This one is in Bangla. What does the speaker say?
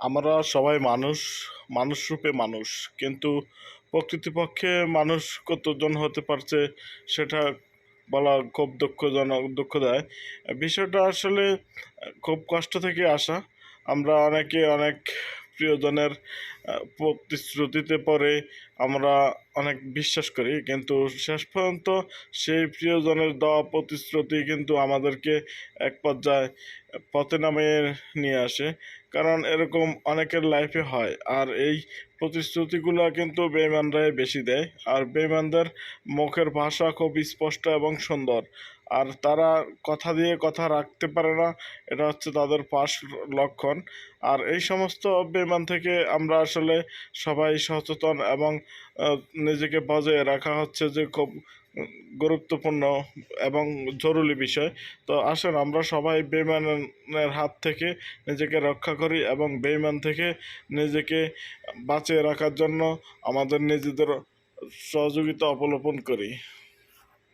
আমরা সবাই মানুষ, মানুষরূপে মানুষ। কিন্তু প্রকৃতপক্ষে মানুষ কতজন হতে পারছে সেটা বলা খুব দুঃখ দেয়। বিষয়টা আসলে খুব কষ্ট থেকে আসা। আমরা অনেকে অনেক প্রিয়জনের প্রতিশ্রুতিতে পড়ে আমরা অনেক বিশ্বাস করি, কিন্তু শেষ পর্যন্ত সেই প্রিয়জনের দেওয়া প্রতিশ্রুতি কিন্তু আমাদেরকে এক পর্যায়ে পথে নামিয়ে নিয়ে আসে। কারণ এরকম অনেকের লাইফে হয়। আর এই প্রতিশ্রুতিগুলো কিন্তু বেঈমানরাই বেশি দেয়। আর বেঈমানদের মুখের ভাষা খুব স্পষ্ট এবং সুন্দর। আর তারা কথা দিয়ে কথা রাখতে পারে না, এটা হচ্ছে তাদের পাস লক্ষণ। আর এই সমস্ত বেঈমান থেকে আমরা আসলে সবাই সচেতন এবং আহ, নিজেকে বজায় রাখা হচ্ছে যে খুব গুরুত্বপূর্ণ এবং জরুরি বিষয়। তো আসেন আমরা সবাই বেঈমানের হাত থেকে নিজেকে রক্ষা করি এবং বেঈমান থেকে নিজেকে বাঁচিয়ে রাখার জন্য আমাদের নিজেদের সহযোগিতা অবলম্বন করি।